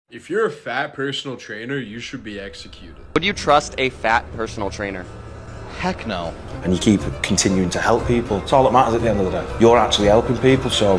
If you're a fat personal trainer, you should be executed. Would you trust a fat personal trainer? Heck no. And you keep continuing to help people. It's all that matters at the end of the day. You're actually helping people, so...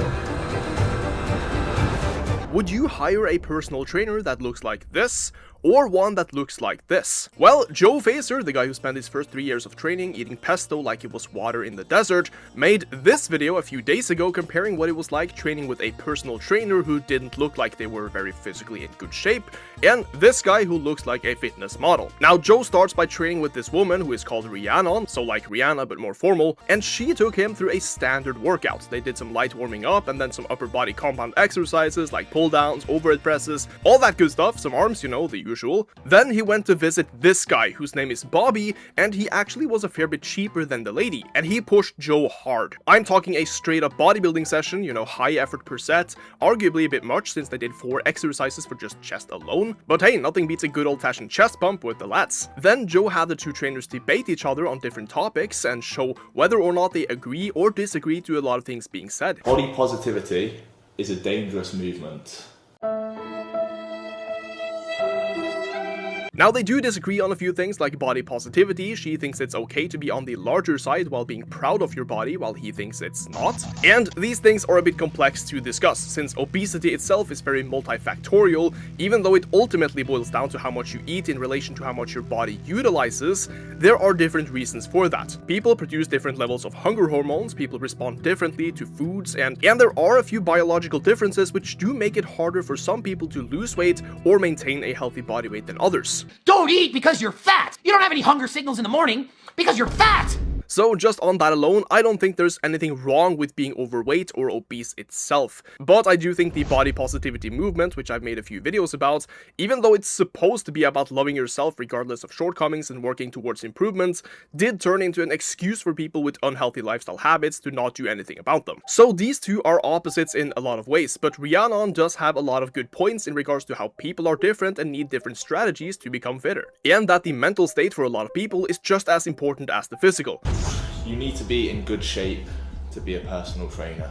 Would you hire a personal trainer that looks like this, or one that looks like this? Well, Joe Facer, the guy who spent his first 3 years of training eating pesto like it was water in the desert, made this video a few days ago comparing what it was like training with a personal trainer who didn't look like they were very physically in good shape, and this guy who looks like a fitness model. Now, Joe starts by training with this woman who is called Rhiannon, so like Rihanna but more formal, and she took him through a standard workout. They did some light warming up and then some upper body compound exercises like pull downs, overhead presses, all that good stuff, some arms, you know, the usual. Then he went to visit this guy whose name is Bobby, and he actually was a fair bit cheaper than the lady, and he pushed Joe hard. I'm talking a straight up bodybuilding session, you know, high effort per set, arguably a bit much since they did 4 exercises for just chest alone, but hey, nothing beats a good old fashioned chest pump with the lads. Then Joe had the two trainers debate each other on different topics and show whether or not they agree or disagree to a lot of things being said. Body positivity is a dangerous movement. Now, they do disagree on a few things like body positivity. She thinks it's okay to be on the larger side while being proud of your body, while he thinks it's not. And these things are a bit complex to discuss, since obesity itself is very multifactorial, even though it ultimately boils down to how much you eat in relation to how much your body utilizes. There are different reasons for that. People produce different levels of hunger hormones, people respond differently to foods, and there are a few biological differences which do make it harder for some people to lose weight or maintain a healthy body weight than others. Don't eat because you're fat. You don't have any hunger signals in the morning because you're fat. So just on that alone, I don't think there's anything wrong with being overweight or obese itself. But I do think the body positivity movement, which I've made a few videos about, even though it's supposed to be about loving yourself regardless of shortcomings and working towards improvements, did turn into an excuse for people with unhealthy lifestyle habits to not do anything about them. So these two are opposites in a lot of ways, but Rhiannon does have a lot of good points in regards to how people are different and need different strategies to become fitter. And that the mental state for a lot of people is just as important as the physical. You need to be in good shape to be a personal trainer.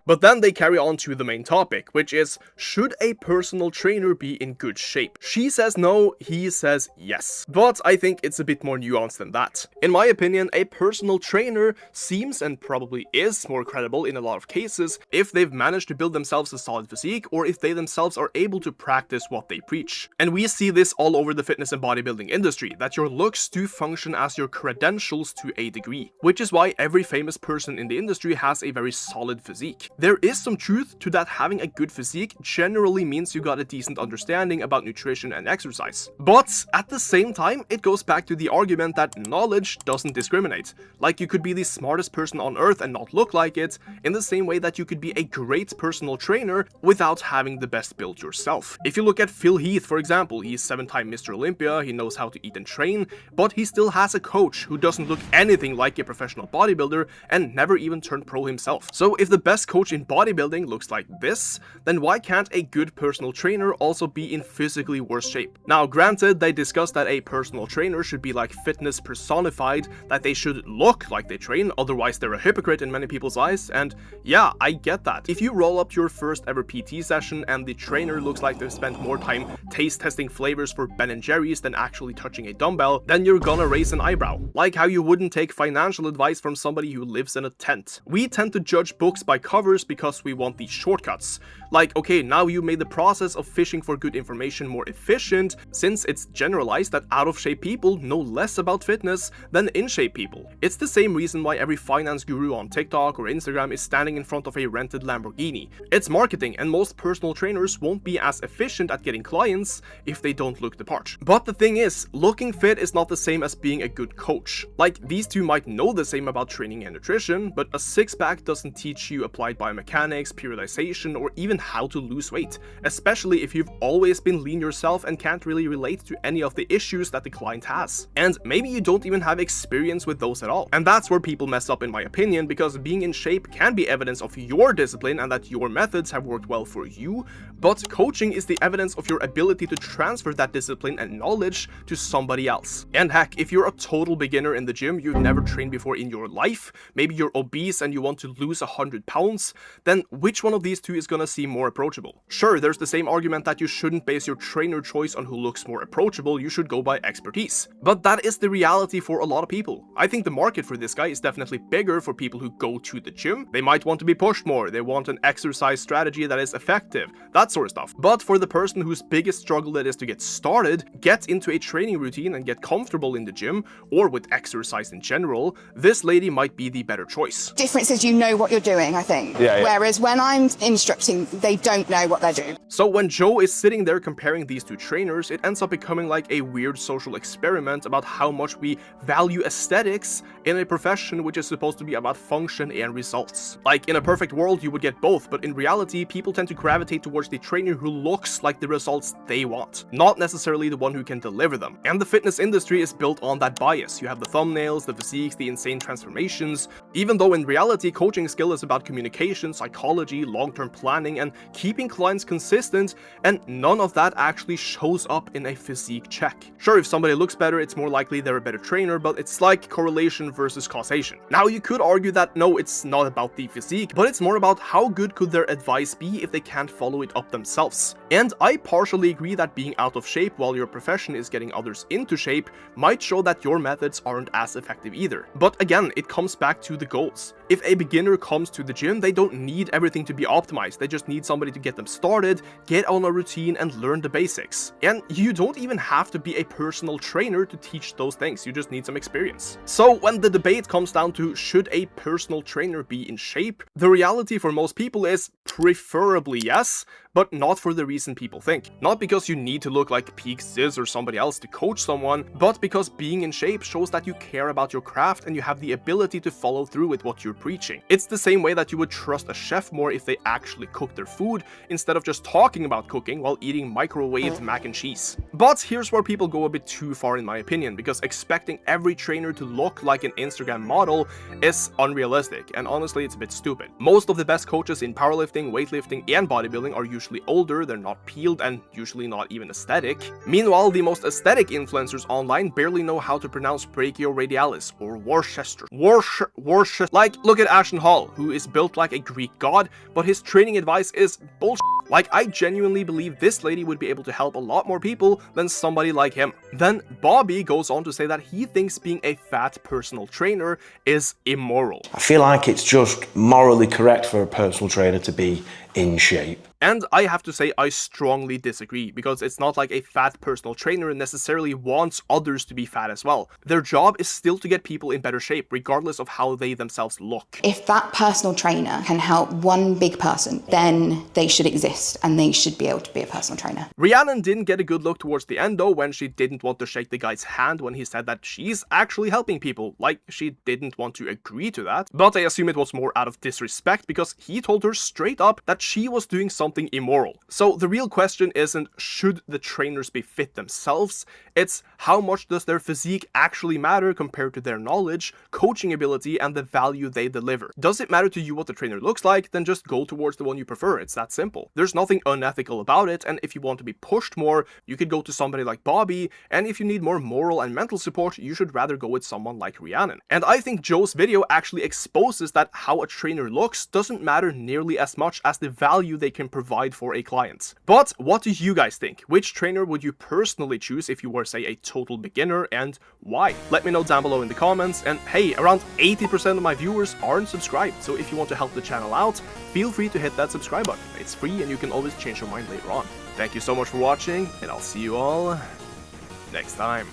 But then they carry on to the main topic, which is, should a personal trainer be in good shape? She says no, he says yes. But I think it's a bit more nuanced than that. In my opinion, a personal trainer seems and probably is more credible in a lot of cases if they've managed to build themselves a solid physique or if they themselves are able to practice what they preach. And we see this all over the fitness and bodybuilding industry, that your looks do function as your credentials to a degree, which is why every famous person in the industry has a very solid physique. There is some truth to that having a good physique generally means you got a decent understanding about nutrition and exercise. But at the same time, it goes back to the argument that knowledge doesn't discriminate. Like, you could be the smartest person on earth and not look like it, in the same way that you could be a great personal trainer without having the best build yourself. If you look at Phil Heath, for example, he's 7-time Mr. Olympia, he knows how to eat and train, but he still has a coach who doesn't look anything like a professional bodybuilder and never even turned pro himself. So if the best coach in bodybuilding looks like this, then why can't a good personal trainer also be in physically worse shape? Now, granted, they discussed that a personal trainer should be like fitness personified, that they should look like they train, otherwise they're a hypocrite in many people's eyes, and yeah, I get that. If you roll up to your first ever PT session and the trainer looks like they've spent more time taste testing flavors for Ben & Jerry's than actually touching a dumbbell, then you're gonna raise an eyebrow. Like how you wouldn't take financial advice from somebody who lives in a tent. We tend to judge books by covers because we want these shortcuts. Like, okay, now you made the process of fishing for good information more efficient, since it's generalized that out-of-shape people know less about fitness than in-shape people. It's the same reason why every finance guru on TikTok or Instagram is standing in front of a rented Lamborghini. It's marketing, and most personal trainers won't be as efficient at getting clients if they don't look the part. But the thing is, looking fit is not the same as being a good coach. Like, these two might know the same about training and nutrition, but a six-pack doesn't teach you applied biomechanics, periodization, or even how to lose weight, especially if you've always been lean yourself and can't really relate to any of the issues that the client has. And maybe you don't even have experience with those at all. And that's where people mess up in my opinion, because being in shape can be evidence of your discipline and that your methods have worked well for you, but coaching is the evidence of your ability to transfer that discipline and knowledge to somebody else. And heck, if you're a total beginner in the gym, you've never trained before in your life, maybe you're obese and you want to lose 100 pounds, then which one of these two is gonna seem more approachable? Sure, there's the same argument that you shouldn't base your trainer choice on who looks more approachable, you should go by expertise. But that is the reality for a lot of people. I think the market for this guy is definitely bigger for people who go to the gym. They might want to be pushed more, they want an exercise strategy that is effective, that sort of stuff. But for the person whose biggest struggle it is to get started, get into a training routine and get comfortable in the gym, or with exercise in general, this lady might be the better choice. Difference is you know what you're doing, I think. Yeah. Whereas when I'm instructing, they don't know what they're doing. So when Joe is sitting there comparing these two trainers, it ends up becoming like a weird social experiment about how much we value aesthetics in a profession which is supposed to be about function and results. Like, in a perfect world you would get both, but in reality people tend to gravitate towards the trainer who looks like the results they want, not necessarily the one who can deliver them. And the fitness industry is built on that bias. You have the thumbnails, the physiques, the insane transformations, even though in reality coaching skill is about communication, psychology, long-term planning, and keeping clients consistent, and none of that actually shows up in a physique check. Sure, if somebody looks better, it's more likely they're a better trainer, but it's like correlation versus causation. Now, you could argue that no, it's not about the physique, but it's more about how good could their advice be if they can't follow it up themselves. And I partially agree that being out of shape while your profession is getting others into shape might show that your methods aren't as effective either. But again, it comes back to the goals. If a beginner comes to the gym, they don't need everything to be optimized, they just need somebody to get them started, get on a routine, and learn the basics. And you don't even have to be a personal trainer to teach those things, you just need some experience. So when the debate comes down to should a personal trainer be in shape, the reality for most people is preferably yes, but not for the reason people think. Not because you need to look like Peak Ziz or somebody else to coach someone, but because being in shape shows that you care about your craft and you have the ability to follow through with what you're preaching. It's the same way that you would trust a chef more if they actually cook their food, instead of just talking about cooking while eating microwaved mac and cheese. But here's where people go a bit too far in my opinion, because expecting every trainer to look like an Instagram model is unrealistic, and honestly it's a bit stupid. Most of the best coaches in powerlifting, weightlifting, and bodybuilding are usually older, they're not peeled, and usually not even aesthetic. Meanwhile, the most aesthetic influencers online barely know how to pronounce brachioradialis or Worcester. Like, look at Ashton Hall, who is built like a Greek god, but his training advice is bullshit. Like, I genuinely believe this lady would be able to help a lot more people than somebody like him. Then Bobby goes on to say that he thinks being a fat personal trainer is immoral. I feel like it's just morally correct for a personal trainer to be in shape. And I have to say I strongly disagree, because it's not like a fat personal trainer necessarily wants others to be fat as well. Their job is still to get people in better shape, regardless of how they themselves look. If that personal trainer can help one big person, then they should exist and they should be able to be a personal trainer. Rhiannon didn't get a good look towards the end though, when she didn't want to shake the guy's hand when he said that she's actually helping people. Like, she didn't want to agree to that, but I assume it was more out of disrespect, because he told her straight up that she was doing something immoral. So the real question isn't should the trainers be fit themselves, it's how much does their physique actually matter compared to their knowledge, coaching ability, and the value they deliver. Does it matter to you what the trainer looks like? Then just go towards the one you prefer, it's that simple. There's nothing unethical about it, and if you want to be pushed more, you could go to somebody like Bobby, and if you need more moral and mental support, you should rather go with someone like Rhiannon. And I think Joe's video actually exposes that how a trainer looks doesn't matter nearly as much as the value they can provide for a client. But what do you guys think? Which trainer would you personally choose if you were, say, a total beginner, and why? Let me know down below in the comments. And hey, around 80% of my viewers aren't subscribed, so if you want to help the channel out, feel free to hit that subscribe button. It's free and you can always change your mind later on. Thank you so much for watching, and I'll see you all next time.